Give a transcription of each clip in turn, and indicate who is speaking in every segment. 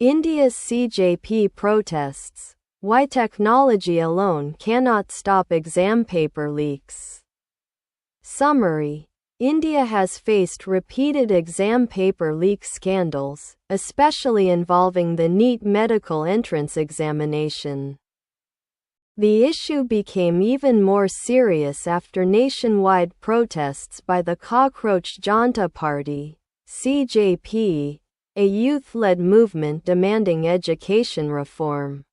Speaker 1: India's CJP protests. Why technology alone cannot stop exam paper leaks. Summary. India has faced repeated exam paper leak scandals, especially involving the NEET medical entrance examination. The issue became even more serious after nationwide protests by the Cockroach Janta Party, CJP, a youth-led movement demanding education reform.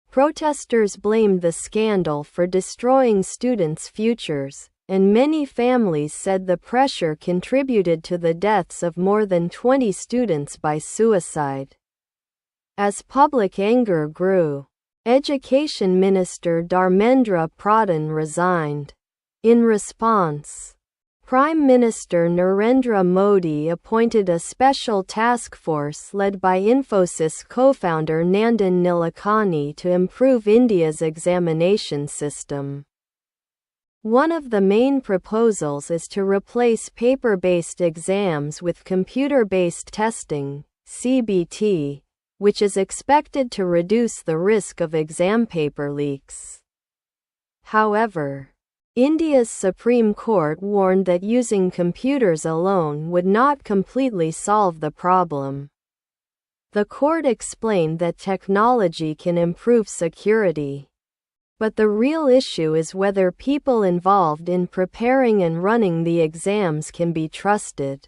Speaker 1: Protesters blamed the scandal for destroying students' futures, and many families said the pressure contributed to the deaths of more than 20 students by suicide. As public anger grew, Education Minister Dharmendra Pradhan resigned. In response, Prime Minister Narendra Modi appointed a special task force led by Infosys co-founder Nandan Nilekani to improve India's examination system. One of the main proposals is to replace paper-based exams with computer-based testing, CBT, which is expected to reduce the risk of exam paper leaks. However, India's Supreme Court warned that using computers alone would not completely solve the problem. The court explained that technology can improve security. But the real issue is whether people involved in preparing and running the exams can be trusted.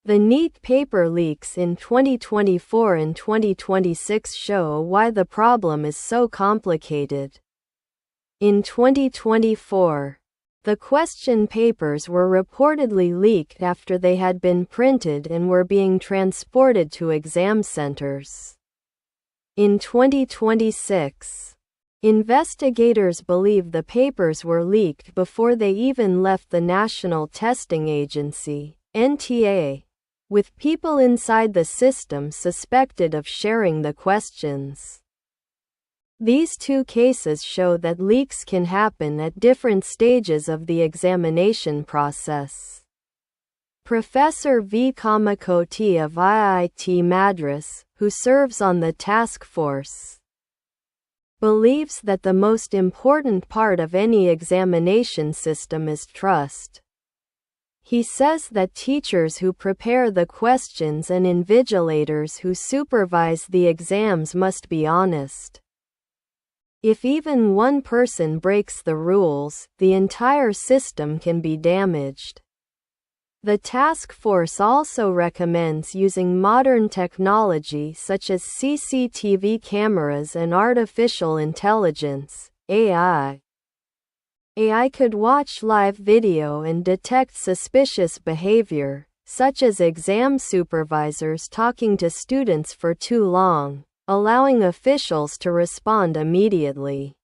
Speaker 1: The NEET paper leaks in 2024 and 2026 show why the problem is so complicated. In 2024, the question papers were reportedly leaked after they had been printed and were being transported to exam centers. In 2026, investigators believe the papers were leaked before they even left the National Testing Agency, NTA, with people inside the system suspected of sharing the questions. These two cases show that leaks can happen at different stages of the examination process. Professor V. Kamakoti of IIT Madras, who serves on the task force, believes that the most important part of any examination system is trust. He says that teachers who prepare the questions and invigilators who supervise the exams must be honest. If even one person breaks the rules, the entire system can be damaged. The task force also recommends using modern technology such as CCTV cameras and artificial intelligence, AI. AI could watch live video and detect suspicious behavior, such as exam supervisors talking to students for too long, allowing officials to respond immediately.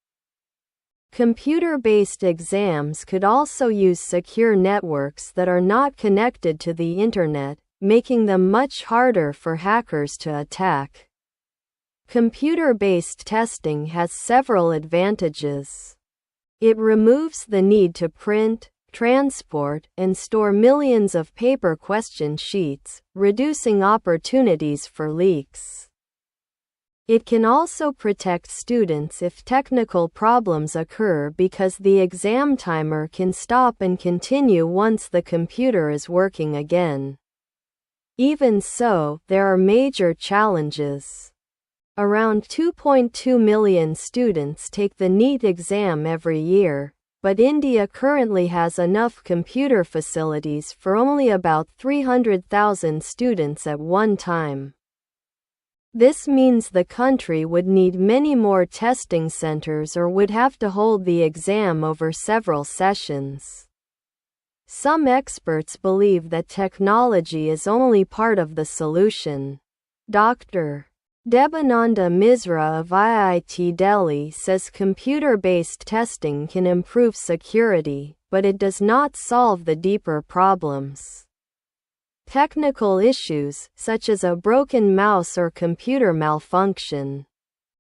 Speaker 1: Computer-based exams could also use secure networks that are not connected to the internet, making them much harder for hackers to attack. Computer-based testing has several advantages. It removes the need to print, transport, and store millions of paper question sheets, reducing opportunities for leaks. It can also protect students if technical problems occur because the exam timer can stop and continue once the computer is working again. Even so, there are major challenges. Around 2.2 million students take the NEET exam every year, but India currently has enough computer facilities for only about 300,000 students at one time. This means the country would need many more testing centers or would have to hold the exam over several sessions. Some experts believe that technology is only part of the solution. Dr. Debananda Misra of IIT Delhi says computer-based testing can improve security, but it does not solve the deeper problems. Technical issues, such as a broken mouse or computer malfunction,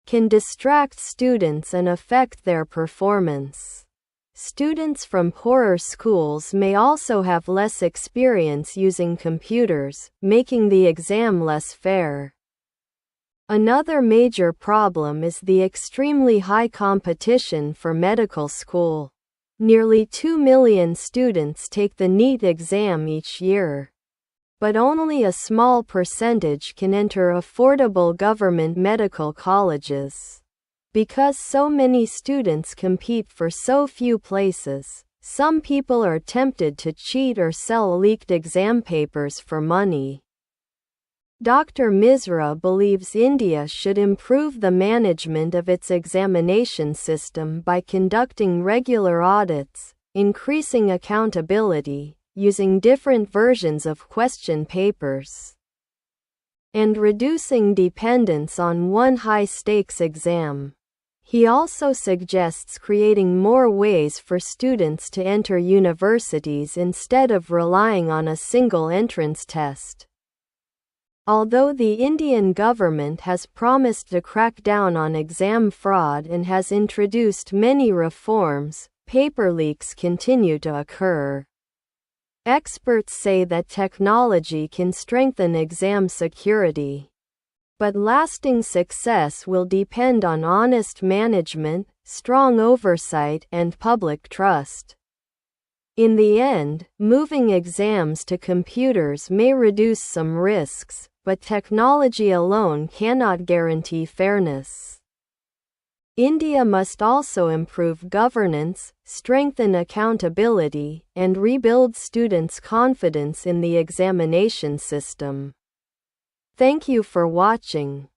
Speaker 1: can distract students and affect their performance. Students from poorer schools may also have less experience using computers, making the exam less fair. Another major problem is the extremely high competition for medical school. Nearly 2 million students take the NEET exam each year. But only a small percentage can enter affordable government medical colleges. Because so many students compete for so few places, some people are tempted to cheat or sell leaked exam papers for money. Dr. Misra believes India should improve the management of its examination system by conducting regular audits, increasing accountability, using different versions of question papers, and reducing dependence on one high-stakes exam. He also suggests creating more ways for students to enter universities instead of relying on a single entrance test. Although the Indian government has promised to crack down on exam fraud and has introduced many reforms, paper leaks continue to occur. Experts say that technology can strengthen exam security, but lasting success will depend on honest management, strong oversight, and public trust. In the end, moving exams to computers may reduce some risks, but technology alone cannot guarantee fairness. India must also improve governance, strengthen accountability, and rebuild students' confidence in the examination system. Thank you for watching.